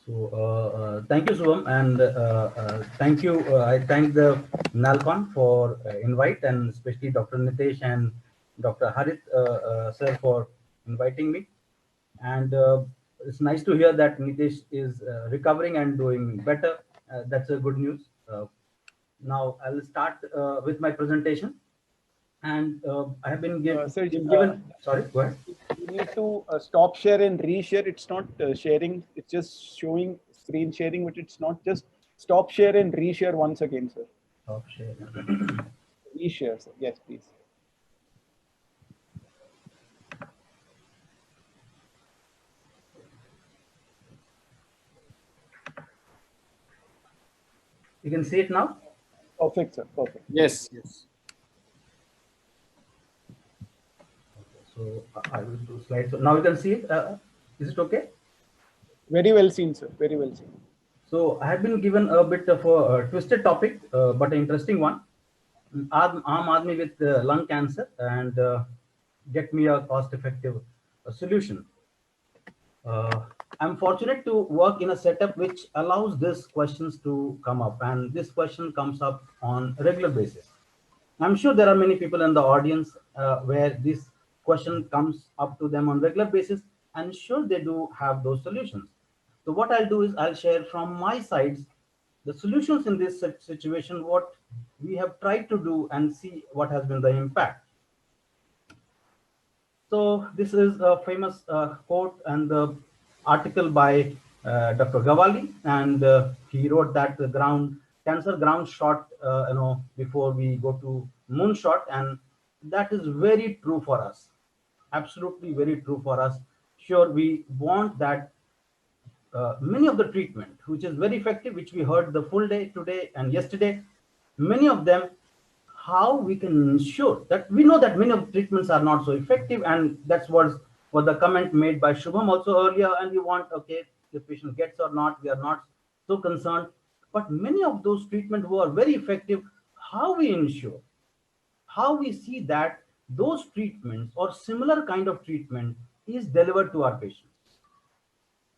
Thank you, Subham, and thank you. I thank the Nalcon for invite, and especially Dr. Nitesh and Dr. Harith, sir, for inviting me. And it's nice to hear that Nitesh is recovering and doing better. That's a good news. Now I'll start with my presentation, and I have been Sir, given. Sorry, go ahead. you need to stop share and reshare. It's not sharing, it's just showing screen sharing, but it's not just stop share and reshare once again, sir. Stop share. Reshare, sir. Yes, please. You can see it now. Perfect, sir. Perfect. Yes, yes. So I will do slides. So now you can see it. Is it okay? Very well seen, sir. Very well seen. So I have been given a bit of a twisted topic, but an interesting one. Aam Aadmi with lung cancer and get me a cost-effective solution. Uh, I'm fortunate to work in a setup which allows these questions to come up, and this question comes up on a regular basis. I'm sure there are many people in the audience where this question comes up to them on regular basis, and sure they do have those solutions. So what I'll do is I'll share from my sides the solutions in this situation, what we have tried to do, and see what has been the impact. So this is a famous quote and the article by Dr. Gawali, and he wrote that the ground cancer ground shot, before we go to moonshot, and that is very true for us. Absolutely very true for us. Sure, we want that many of the treatment, which is very effective, which we heard the full day today and yesterday, many of them, how we can ensure that we know that many of the treatments are not so effective, and that's what the comment made by Shubham also earlier. And we want, okay, the patient gets or not, we are not so concerned. But many of those treatments who are very effective, how we ensure, how we see that those treatments or similar kind of treatment is delivered to our patients.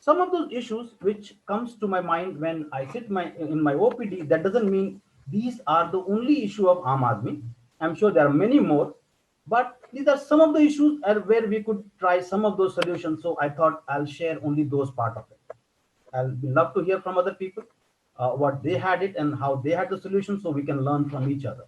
Some of those issues which comes to my mind when I sit in my OPD, that doesn't mean these are the only issue of Aam Aadmi. I'm sure there are many more, but these are some of the issues where we could try some of those solutions. So I thought I'll share only those part of it. I'll love to hear from other people what they had it and how they had the solution, so we can learn from each other.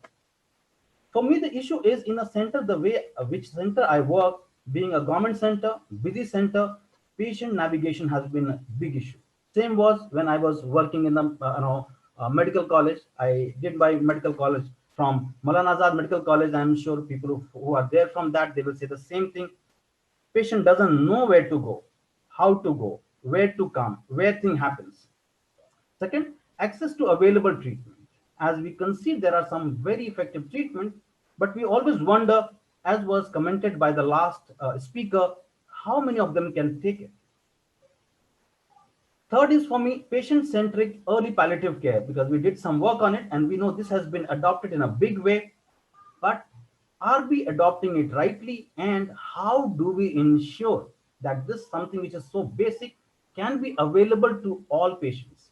For me, the issue is in a center, the way which center I work, being a government center, busy center, patient navigation has been a big issue. Same was when I was working in the medical college. I did my medical college from Maulana Azad Medical College. I'm sure people who are there from that, they will say the same thing. Patient doesn't know where to go, how to go, where to come, where thing happens. Second, access to available treatment. As we can see, there are some very effective treatment, but we always wonder, as was commented by the last speaker, how many of them can take it. Third is for me, patient-centric early palliative care, because we did some work on it and we know this has been adopted in a big way, but are we adopting it rightly, and how do we ensure that this something which is so basic can be available to all patients?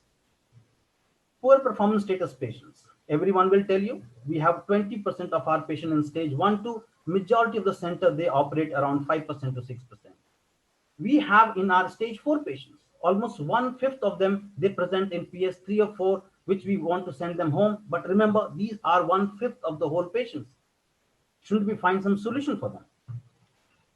Poor performance status patients. Everyone will tell you we have 20% of our patients in stage 1, 2. Majority of the center, they operate around 5% to 6%. We have in our stage 4 patients, almost 1/5 of them, they present in PS 3 or 4, which we want to send them home. But remember, these are 1/5 of the whole patients. Shouldn't we find some solution for them?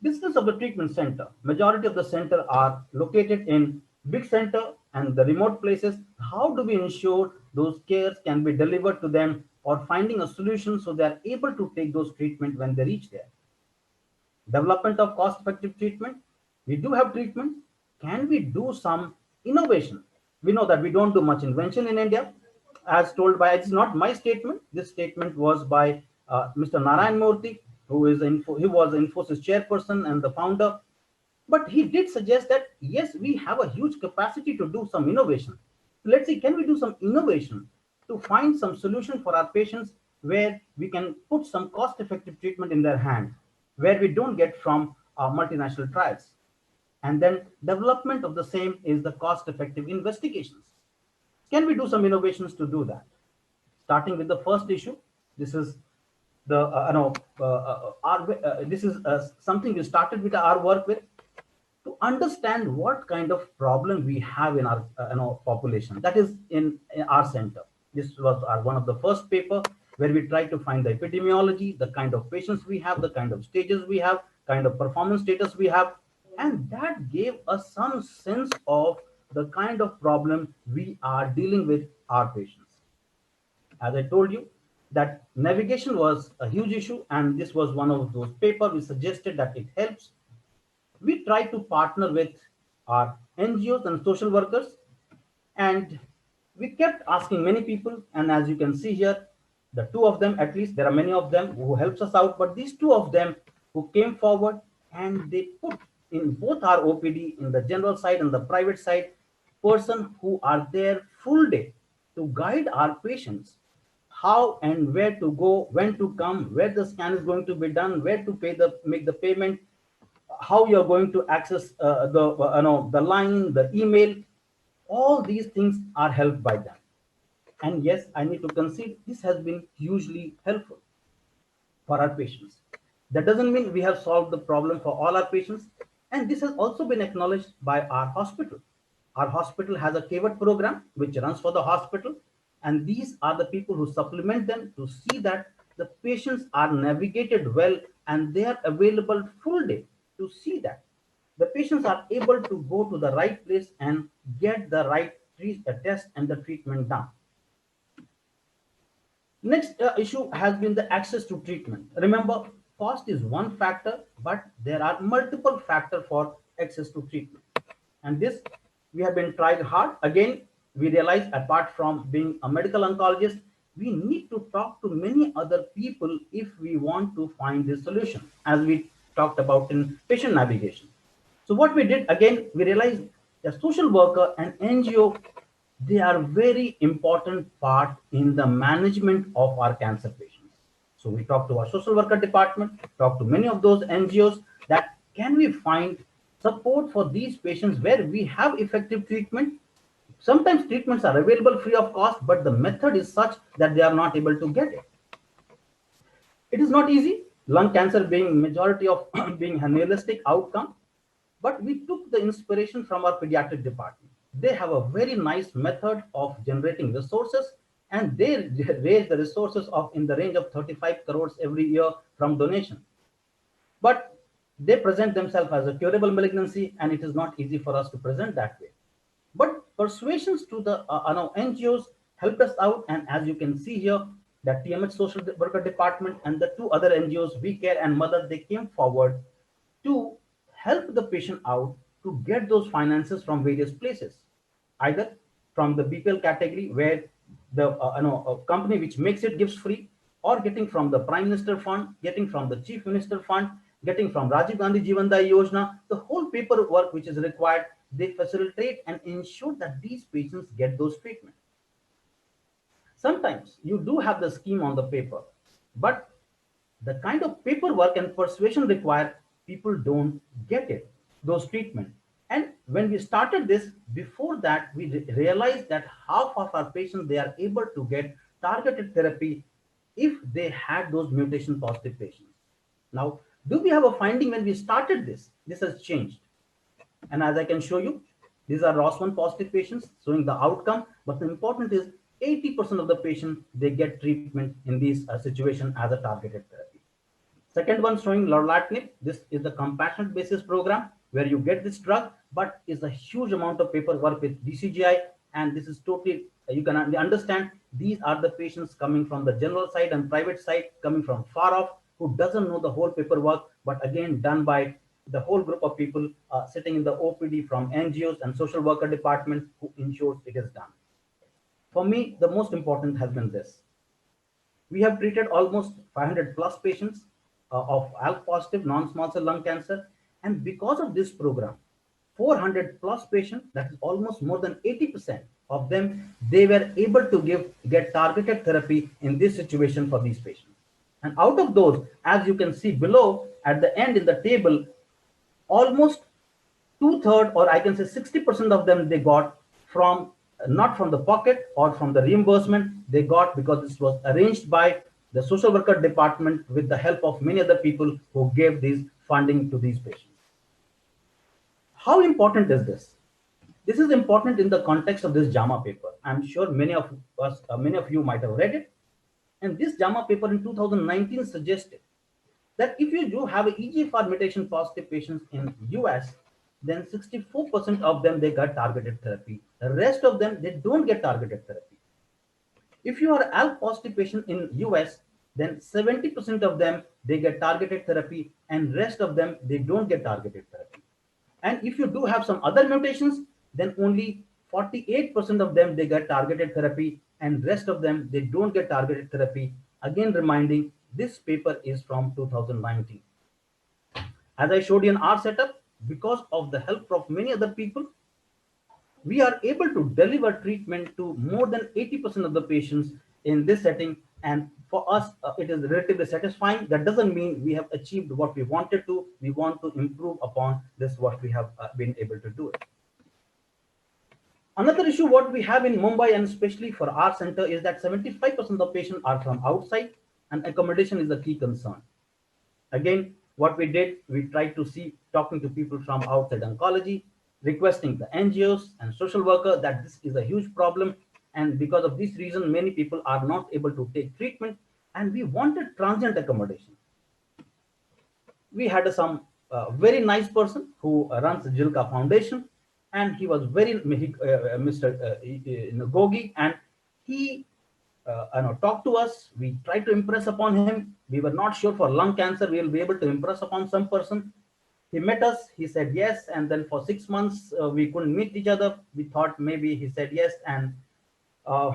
Business of the treatment center. Majority of the center are located in big center and the remote places. How do we ensure those cares can be delivered to them, or finding a solution so they are able to take those treatment when they reach there? Development of cost-effective treatment. We do have treatment. Can we do some innovation? We know that we don't do much invention in India, as told by, it's not my statement. This statement was by Mr. Narayan Murthy, he was Infosys chairperson and the founder. But he did suggest that yes, we have a huge capacity to do some innovation. Let's see, can we do some innovation to find some solution for our patients where we can put some cost-effective treatment in their hand, where we don't get from multinational trials. And then development of the same is the cost-effective investigations. Can we do some innovations to do that? Starting with the first issue, this is the this is something we started with our work with to understand what kind of problem we have in our population. That is in our center. This was one of the first paper where we tried to find the epidemiology, the kind of patients we have, the kind of stages we have, kind of performance status we have, and that gave us some sense of the kind of problem we are dealing with our patients. As I told you, that navigation was a huge issue, and this was one of those papers we suggested that it helps. We try to partner with our NGOs and social workers, and we kept asking many people. And as you can see here, the two of them, at least there are many of them who helps us out, but these two of them who came forward and they put in both our OPD, in the general side and the private side, person who are there full day to guide our patients how and where to go, when to come, where the scan is going to be done, where to make the payment, how you're going to access the line, the email. All these things are helped by them. And yes, I need to concede this has been hugely helpful for our patients. That doesn't mean we have solved the problem for all our patients. And this has also been acknowledged by our hospital. Our hospital has a KVAT program which runs for the hospital. And these are the people who supplement them to see that the patients are navigated well and they are available full day to see that the patients are able to go to the right place and get the right test and the treatment done. Next issue has been the access to treatment. Remember, cost is one factor, but there are multiple factors for access to treatment. And this we have been trying hard. Again, we realize apart from being a medical oncologist, we need to talk to many other people if we want to find this solution, as we talked about in patient navigation. So what we did, again, we realized a social worker and NGO, they are very important part in the management of our cancer patients. So we talked to our social worker department, talked to many of those NGOs that can we find support for these patients where we have effective treatment. Sometimes treatments are available free of cost, but the method is such that they are not able to get it. It is not easy, lung cancer being majority of being a realistic outcome, but we took the inspiration from our pediatric department. They have a very nice method of generating resources, and they raise the resources of in the range of 35 crores every year from donation. But they present themselves as a curable malignancy, and it is not easy for us to present that way. But persuasions to the NGOs helped us out, and as you can see here, the TMH Social Worker Department and the two other NGOs, We Care and Mother, they came forward to help the patient out to get those finances from various places, either from the BPL category where the a company which makes it gives free, or getting from the Prime Minister Fund, getting from the Chief Minister Fund, getting from Rajiv Gandhi Jeevan Dayi Yojana. The whole paperwork which is required, they facilitate and ensure that these patients get those treatments. Sometimes you do have the scheme on the paper, but the kind of paperwork and persuasion required, people don't get it, those treatment. And when we started this, before that, we realized that half of our patients, they are able to get targeted therapy if they had those mutation positive patients. Now, do we have a finding when we started this? This has changed. And as I can show you, these are ROS1 positive patients showing the outcome. But the important is 80% of the patients, they get treatment in this situation as a targeted therapy. Second one showing lorlatinib. This is the compassionate basis program where you get this drug, but is a huge amount of paperwork with DCGI. And this is totally, you can understand, these are the patients coming from the general side and private side, coming from far off, who doesn't know the whole paperwork, but again, done by the whole group of people sitting in the OPD from NGOs and social worker department who ensures it is done. For me, the most important has been this. We have treated almost 500 plus patients of ALK positive non-small cell lung cancer. And because of this program, 400 plus patients, that is almost more than 80% of them, they were able to get targeted therapy in this situation for these patients. And out of those, as you can see below at the end in the table, almost 2/3, or I can say 60% of them, they got from not from the pocket or from the reimbursement. They got because this was arranged by the social worker department with the help of many other people who gave these funding to these patients. How important is this? This is important in the context of this JAMA paper. I'm sure many of you might have read it. And this JAMA paper in 2019 suggested that if you do have a EGFR mutation positive patients in US, then 64% of them, they got targeted therapy. The rest of them, they don't get targeted therapy. If you are ALK positive patient in US, then 70% of them, they get targeted therapy, and rest of them, they don't get targeted therapy. And if you do have some other mutations, then only 48% of them, they get targeted therapy, and rest of them, they don't get targeted therapy. Again, reminding this paper is from 2019. As I showed you in our setup, because of the help of many other people, we are able to deliver treatment to more than 80% of the patients in this setting. And for us, it is relatively satisfying. That doesn't mean we have achieved what we wanted to. We want to improve upon this, what we have been able to do it. Another issue what we have in Mumbai, and especially for our center, is that 75% of patients are from outside, and accommodation is a key concern. Again, what we did, we tried to see, talking to people from outside oncology, requesting the NGOs and social worker that this is a huge problem. And because of this reason, many people are not able to take treatment, and we wanted transient accommodation. We had some very nice person who runs the Jilka Foundation, and he was very Mr. Gogi, and he talked to us. We tried to impress upon him. We were not sure for lung cancer we will be able to impress upon some person. He met us. He said yes, and then for 6 months we couldn't meet each other. We thought maybe he said yes, and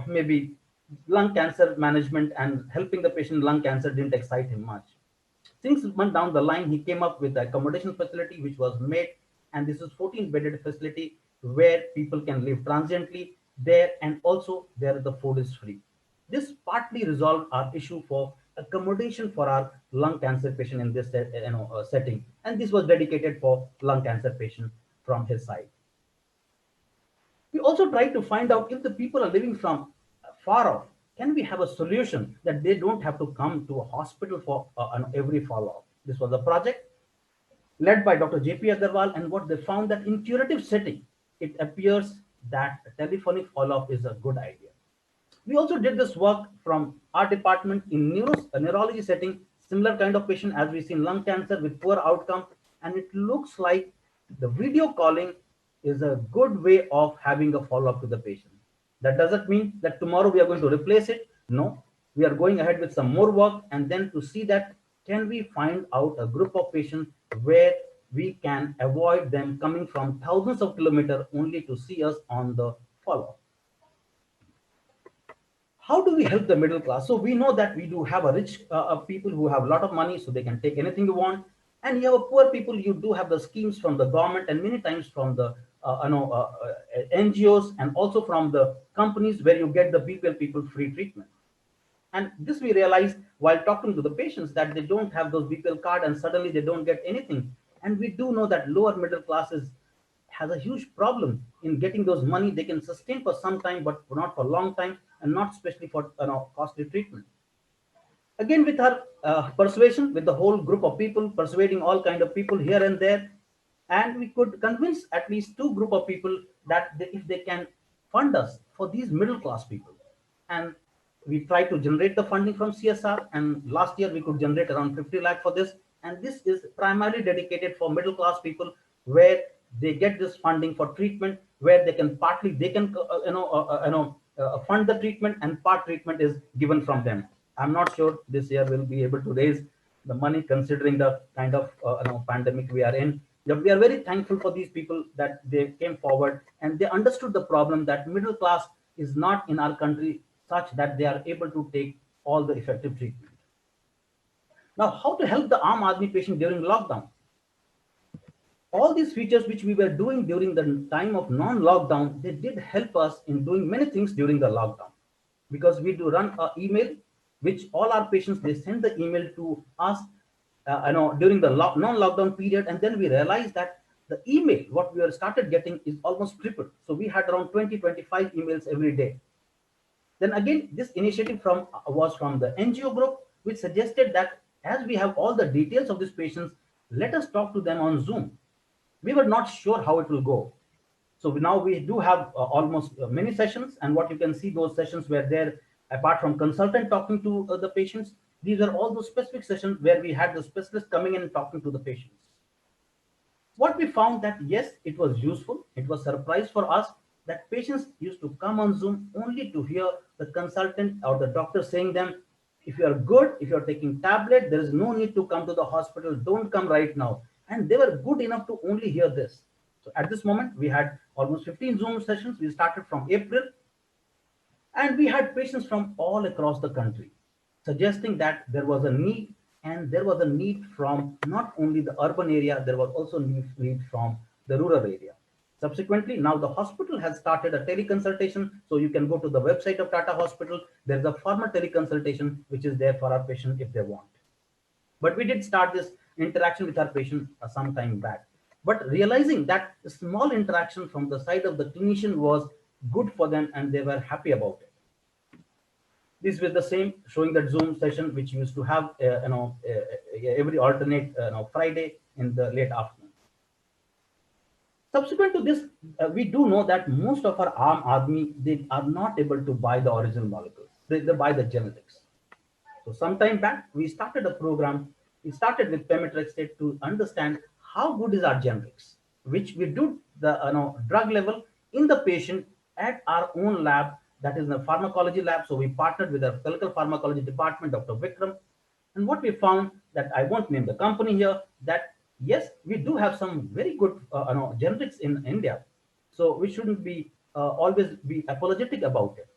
maybe lung cancer management and helping the patient lung cancer didn't excite him much. 6 months down the line, he came up with the accommodation facility which was made, and this is 14-bedded facility where people can live transiently there, and also there the food is free. This partly resolved our issue for accommodation for our lung cancer patient in this setting, and this was dedicated for lung cancer patient from his side. We also tried to find out if the people are living from far off, can we have a solution that they don't have to come to a hospital for every follow-up. This was a project led by Dr. J.P. Agarwal, and what they found that in curative setting, it appears that telephonic follow-up is a good idea. We also did this work from our department in neurology setting, similar kind of patient as we see in lung cancer with poor outcome, and it looks like the video calling is a good way of having a follow-up to the patient. That doesn't mean that tomorrow we are going to replace it. No, we are going ahead with some more work, and then to see that can we find out a group of patients where we can avoid them coming from thousands of kilometers only to see us on the follow-up. How do we help the middle class? So we know that we do have a rich people who have a lot of money, so they can take anything you want. And you have a poor people, you do have the schemes from the government and many times from the NGOs, and also from the companies where you get the BPL people free treatment. And this we realized while talking to the patients that they don't have those BPL card and suddenly they don't get anything. And we do know that lower middle classes has a huge problem in getting those money. They can sustain for some time, but not for a long time, and not especially for costly treatment. Again, with her persuasion, with the whole group of people, persuading all kind of people here and there, and we could convince at least 2 group of people that if they can fund us for these middle class people. And we tried to generate the funding from CSR, and last year we could generate around 50 lakh for this. And this is primarily dedicated for middle class people, where they get this funding for treatment, where they can partly fund the treatment, and part treatment is given from them. I'm not sure this year we'll be able to raise the money considering the kind of pandemic we are in. We are very thankful for these people that they came forward and they understood the problem that middle class is not in our country such that they are able to take all the effective treatment. Now, how to help the Aam Aadmi patient during lockdown? All these features which we were doing during the time of non-lockdown, they did help us in doing many things during the lockdown, because we do run an email which all our patients, they send the email to us during the non-lockdown period. And then we realized that the email, what we are started getting is almost tripled. So we had around 20, 25 emails every day. Then again, this initiative was from the NGO group, which suggested that as we have all the details of these patients, let us talk to them on Zoom. We were not sure how it will go. So now we do have almost many sessions, and what you can see, those sessions were there apart from consultant talking to the patients. These are all those specific sessions where we had the specialist coming in and talking to the patients. What we found that yes, it was useful. It was surprise for us that patients used to come on Zoom only to hear the consultant or the doctor saying them, if you are good, if you are taking tablet, there is no need to come to the hospital. Don't come right now. And they were good enough to only hear this. So at this moment, we had almost 15 Zoom sessions. We started from April, and we had patients from all across the country, suggesting that there was a need, and there was a need from not only the urban area, there was also need from the rural area. Subsequently, now the hospital has started a teleconsultation, so you can go to the website of Tata Hospital. There's a formal teleconsultation which is there for our patient if they want. But we did start this interaction with our patient some time back. But realizing that small interaction from the side of the clinician was good for them and they were happy about it. This was the same, showing that Zoom session which used to have every alternate Friday in the late afternoon. Subsequent to this, we do know that most of our arm army, they are not able to buy the original molecules. They buy the generics. So sometime back, we started a program. We started with pemetrexate to understand how good is our generics, which we do the drug level in the patient at our own lab, that is the pharmacology lab. So we partnered with our clinical pharmacology department, Dr. Vikram. And what we found, that I won't name the company here, that yes, we do have some very good generics in India. So we shouldn't be always be apologetic about it.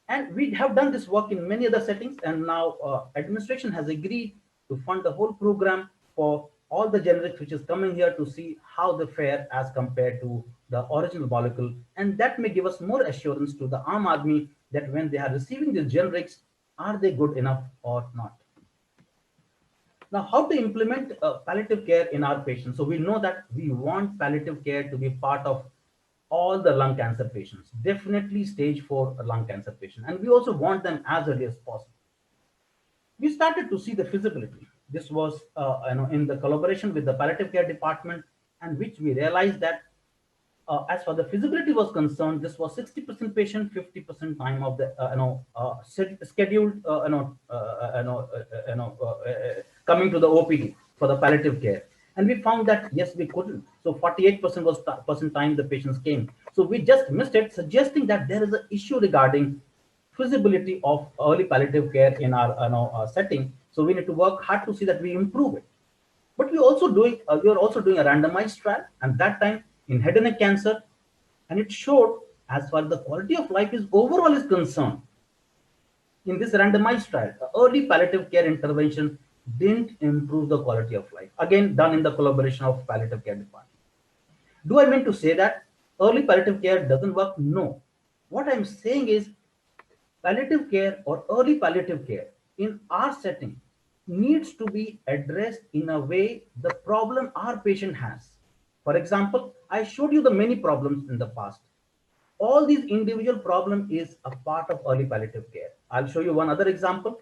And we have done this work in many other settings, and now administration has agreed to fund the whole program for all the generics which is coming here to see how they fare as compared to the original molecule. And that may give us more assurance to the arm army that when they are receiving these generics, are they good enough or not? Now, how to implement palliative care in our patients? So we know that we want palliative care to be part of all the lung cancer patients, definitely stage 4 lung cancer patient, and we also want them as early as possible. We started to see the feasibility. This was in the collaboration with the palliative care department, and which we realized that as far the feasibility was concerned, this was 60% patient, 50% time of the scheduled coming to the OPD for the palliative care. And we found that yes, we couldn't. So 48% was percent time the patients came. So we just missed it, suggesting that there is an issue regarding feasibility of early palliative care in our setting. So we need to work hard to see that we improve it. But we are also doing a randomized trial, and that time in head and neck cancer, and it showed as far as the quality of life is overall is concerned. In this randomized trial, the early palliative care intervention didn't improve the quality of life. Again, done in the collaboration of palliative care department. Do I mean to say that early palliative care doesn't work? No. What I'm saying is palliative care or early palliative care in our setting needs to be addressed in a way the problem our patient has. For example, I showed you the many problems in the past. All these individual problem is a part of early palliative care. I'll show you one other example.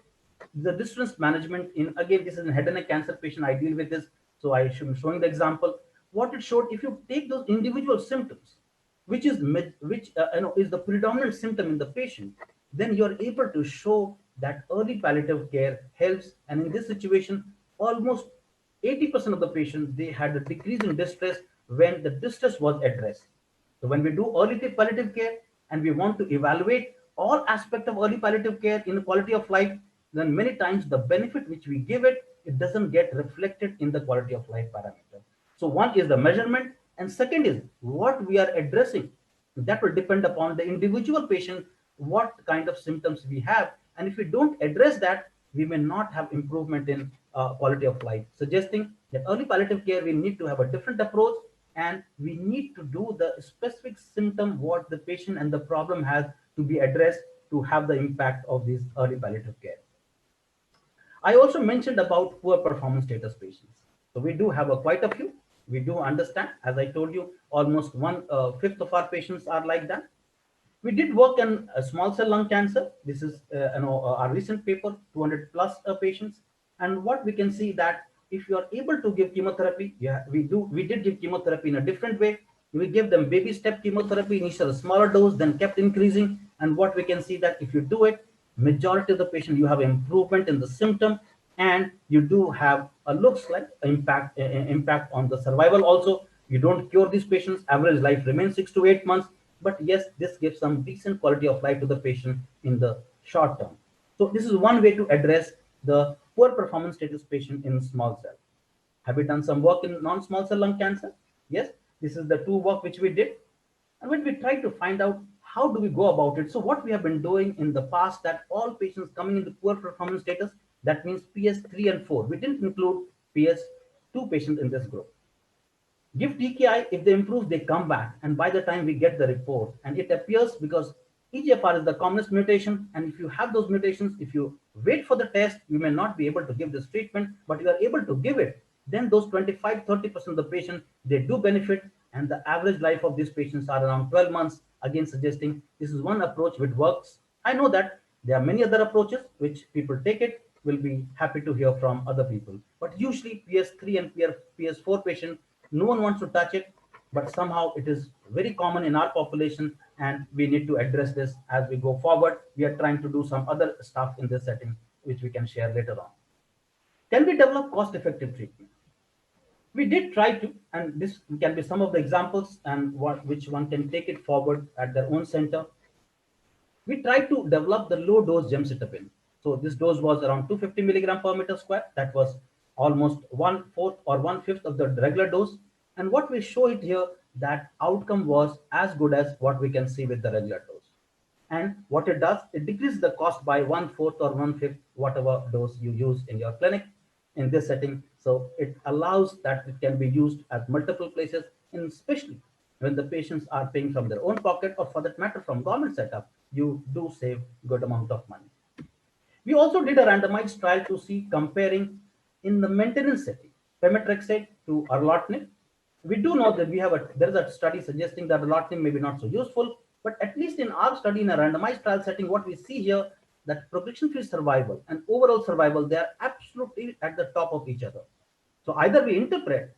The distress management in, again, this is a head and neck cancer patient. I deal with this. So I am showing the example. What it showed, if you take those individual symptoms, which is is the predominant symptom in the patient, then you're able to show that early palliative care helps. And in this situation, almost 80% of the patients, they had a decrease in distress when the distress was addressed. So when we do early palliative care and we want to evaluate all aspects of early palliative care in the quality of life, then many times the benefit which we give it, it doesn't get reflected in the quality of life parameter. So one is the measurement, and second is what we are addressing. That will depend upon the individual patient, what kind of symptoms we have. And if we don't address that, we may not have improvement in quality of life, suggesting that early palliative care, we need to have a different approach, and we need to do the specific symptom what the patient and the problem has to be addressed to have the impact of this early palliative care. I also mentioned about poor performance status patients. So we do have quite a few. We do understand, as I told you, almost one-fifth of our patients are like that. We did work in small cell lung cancer. This is our recent paper, 200 plus patients. And what we can see that if you are able to give chemotherapy, yeah, we did give chemotherapy in a different way. We give them baby step chemotherapy, initial smaller dose, then kept increasing. And what we can see that if you do it, majority of the patient, you have improvement in the symptom, and you do have a looks like impact on the survival also. You don't cure these patients, average life remains 6 to 8 months, but yes, this gives some decent quality of life to the patient in the short term. So this is one way to address the poor performance status patient in small cell. Have we done some work in non-small cell lung cancer? Yes, this is the two work which we did. And when we try to find out how do we go about it, so what we have been doing in the past, that all patients coming into poor performance status, that means PS3 and 4. We didn't include PS2 patients in this group. Give TKI, if they improve, they come back. And by the time we get the report, and it appears because EGFR is the commonest mutation, and if you have those mutations, if you wait for the test, you may not be able to give this treatment, but you are able to give it. Then those 25-30% of the patient, they do benefit, and the average life of these patients are around 12 months, again suggesting this is one approach which works. I know that there are many other approaches which people take it. Will be happy to hear from other people. But usually PS3 and PS4 patient, no one wants to touch it, but somehow it is very common in our population, and we need to address this as we go forward. We are trying to do some other stuff in this setting, which we can share later on. Can we develop cost-effective treatment? We did try to, and this can be some of the examples and which one can take it forward at their own center. We tried to develop the low dose gemcitabine. So this dose was around 250 milligram per meter square. That was almost 1/4 or 1/5 of the regular dose. And what we show it here, that outcome was as good as what we can see with the regular dose. And what it does, it decreases the cost by 1/4 or 1/5, whatever dose you use in your clinic in this setting. So it allows that it can be used at multiple places, and especially when the patients are paying from their own pocket, or for that matter from government setup, you do save good amount of money. We also did a randomized trial to see comparing in the maintenance setting pemetrexed to erlotinib. We do know that there is a study suggesting that erlotinib may be not so useful, but at least in our study in a randomized trial setting, what we see here, that progression-free survival and overall survival, they are absolutely at the top of each other. So either we interpret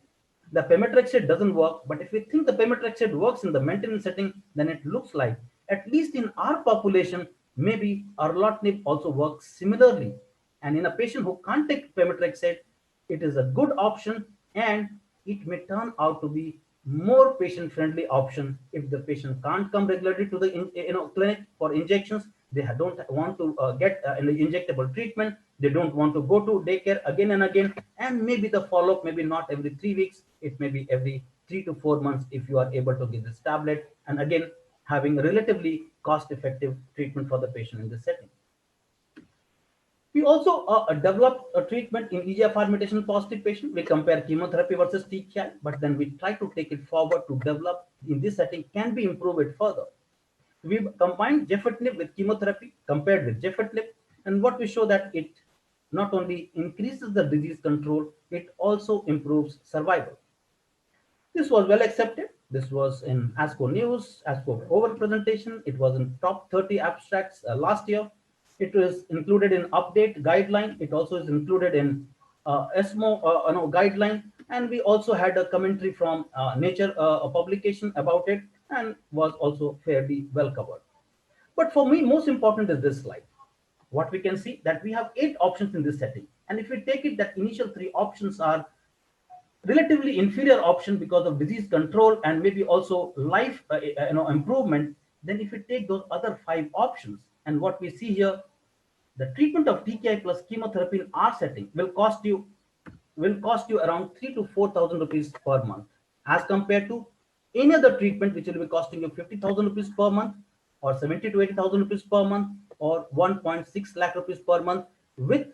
the pemetrexed doesn't work, but if we think the pemetrexed works in the maintenance setting, then it looks like, at least in our population, maybe erlotinib also works similarly. And in a patient who can't take pemetrexed, it is a good option, and it may turn out to be more patient-friendly option if the patient can't come regularly to the clinic for injections. They don't want to get an injectable treatment. They don't want to go to daycare again and again. And maybe the follow-up, maybe not every 3 weeks. It may be every 3 to 4 months if you are able to give this tablet. And again, having a relatively cost-effective treatment for the patient in this setting. We also developed a treatment in EGFR mutation positive patient. We compare chemotherapy versus TKI, but then we try to take it forward to develop in this setting. Can we improve it further? We combined gefitinib with chemotherapy, compared with gefitinib, and what we show that it not only increases the disease control, it also improves survival. This was well accepted. This was in ASCO News, ASCO Oval presentation. It was in top 30 abstracts last year. It was included in update guideline. It also is included in ESMO guideline. And we also had a commentary from Nature, a publication about it, and was also fairly well covered. But for me, most important is this slide. What we can see that we have 8 options in this setting. And if we take it that initial 3 options are relatively inferior option because of disease control and maybe also life improvement, then if we take those other 5 options, and what we see here, the treatment of TKI plus chemotherapy in our setting will cost you around 3 to 4,000 rupees per month, as compared to any other treatment which will be costing you 50,000 rupees per month, or 70 to 80,000 rupees per month, or 1.6 lakh rupees per month, with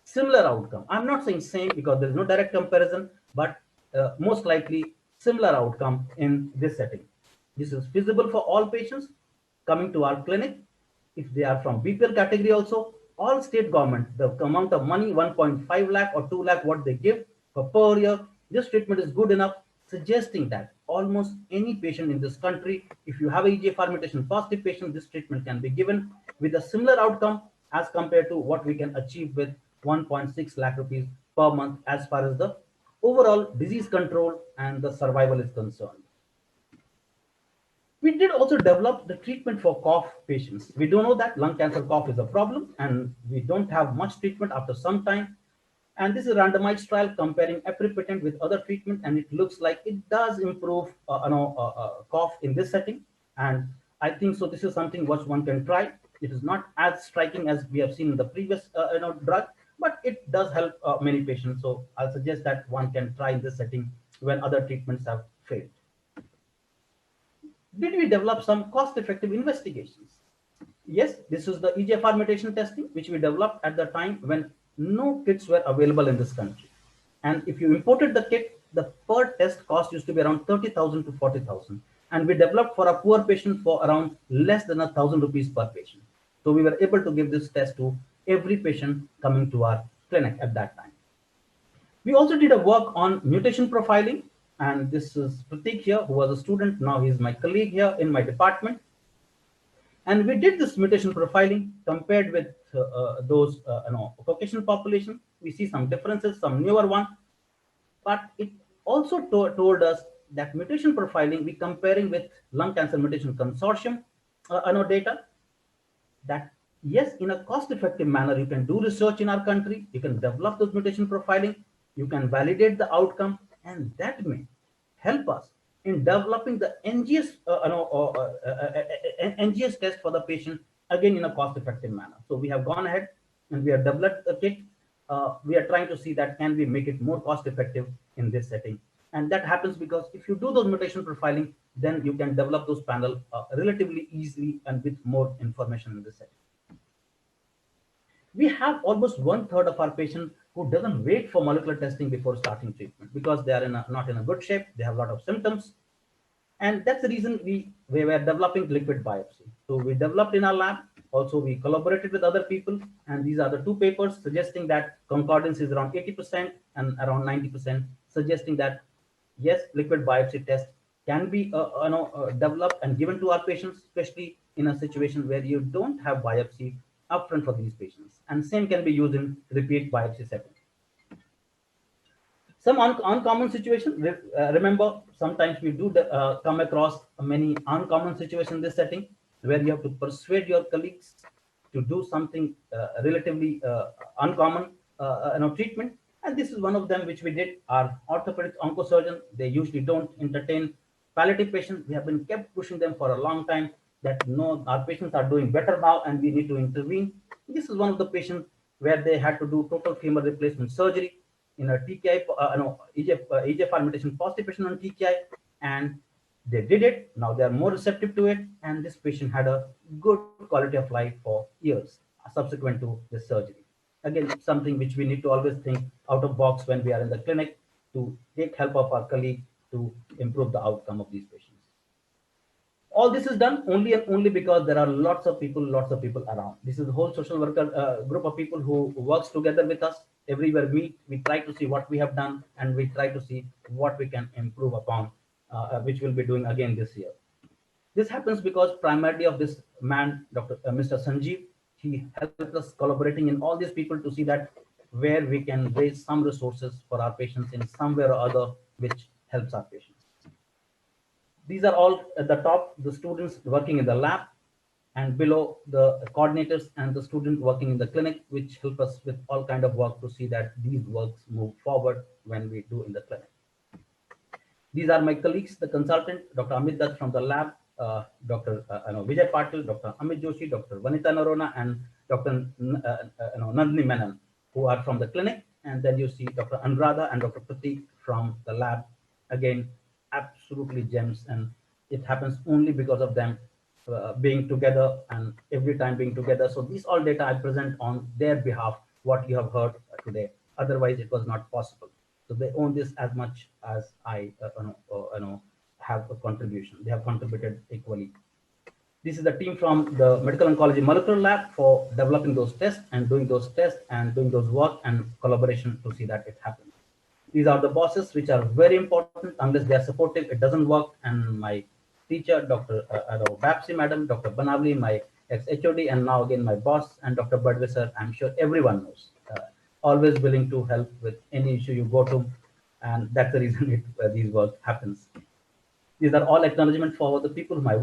similar outcome. I'm not saying same because there is no direct comparison, but most likely similar outcome in this setting. This is feasible for all patients coming to our clinic. If they are from BPL category also, all state government, the amount of money 1.5 lakh or 2 lakh what they give per year, this treatment is good enough. suggesting that almost any patient in this country, if you have a EGFR mutation positive patient, this treatment can be given with a similar outcome as compared to what we can achieve with 1.6 lakh rupees per month as far as the overall disease control and the survival is concerned. We did also develop the treatment for cough patients. We do know that lung cancer cough is a problem and we don't have much treatment after some time. And this is a randomized trial comparing aprepitant with other treatment, and it looks like it does improve cough in this setting. And I think so this is something which one can try. It is not as striking as we have seen in the previous drug, but it does help many patients. So I'll suggest that one can try in this setting when other treatments have failed. Did we develop some cost-effective investigations? Yes, this is the EGFR mutation testing, which we developed at the time when no kits were available in this country. And if you imported the kit, the per test cost used to be around 30,000 to 40,000. And we developed for a poor patient for around less than 1,000 rupees per patient. So we were able to give this test to every patient coming to our clinic at that time. We also did a work on mutation profiling, and this is Pratik here, who was a student. Now he's my colleague here in my department. And we did this mutation profiling compared with those Caucasian population. We see some differences, some newer one, but it also told us that mutation profiling, we comparing with Lung Cancer Mutation Consortium data, that yes, in a cost-effective manner, you can do research in our country, you can develop those mutation profiling, you can validate the outcome, and that may help us in developing the NGS test for the patient, again in a cost-effective manner. So we have gone ahead and we have developed a kit. We are trying to see that can we make it more cost-effective in this setting. And that happens because if you do those mutation profiling, then you can develop those panel relatively easily and with more information in this setting. We have almost 1/3 of our patients who doesn't wait for molecular testing before starting treatment because they are not in a good shape. They have a lot of symptoms. And that's the reason we were developing liquid biopsy. So we developed in our lab. Also, we collaborated with other people. And these are the two papers suggesting that concordance is around 80% and around 90%, suggesting that, yes, liquid biopsy test can be developed and given to our patients, especially in a situation where you don't have biopsy upfront for these patients. And same can be used in repeat biopsy setting. Some uncommon situation. Remember, sometimes we do come across many uncommon situations in this setting where you have to persuade your colleagues to do something relatively uncommon treatment. And this is one of them which we did. Our orthopedic oncosurgeon, they usually don't entertain palliative patients. We have been kept pushing them for a long time that no, our patients are doing better now and we need to intervene. This is one of the patients where they had to do total femur replacement surgery in a TKI, EGFR mutation positive patient on TKI, and they did it. Now they are more receptive to it, and this patient had a good quality of life for years subsequent to this surgery. Again, something which we need to always think out of box when we are in the clinic to take help of our colleague to improve the outcome of these patients. All this is done only and only because there are lots of people around. This is the whole social worker group of people who works together with us. Everywhere we try to see what we have done and we try to see what we can improve upon, which we'll be doing again this year. This happens because primarily of this man, Mr. Sanjeev, he helped us collaborating in all these people to see that where we can raise some resources for our patients in some way or other, which helps our patients. These are all at the top, the students working in the lab, and below the coordinators and the student working in the clinic, which help us with all kind of work to see that these works move forward when we do in the clinic. These are my colleagues, the consultant, Dr. Amit Dutt from the lab, Dr. Vijay Patil, Dr. Amit Joshi, Dr. Vanita Narona, and Dr. Nandini Menon, who are from the clinic. And then you see Dr. Anuradha and Dr. Pratik from the lab. Again, absolutely gems, and it happens only because of them being together and every time being together. So these all data I present on their behalf, what you have heard today. Otherwise, it was not possible. So they own this as much as I have a contribution. They have contributed equally. This is the team from the Medical Oncology Molecular Lab for developing those tests and doing those tests and doing those work and collaboration to see that it happens. These are the bosses which are very important. Unless they are supportive, it doesn't work. And my teacher, Dr. Bapsi Madam, Dr. Banavli, my ex-HOD, and now again my boss, and Dr. Badvisar, I'm sure everyone knows. Always willing to help with any issue you go to, and that's the reason these work happens. These are all acknowledgement for the people whom I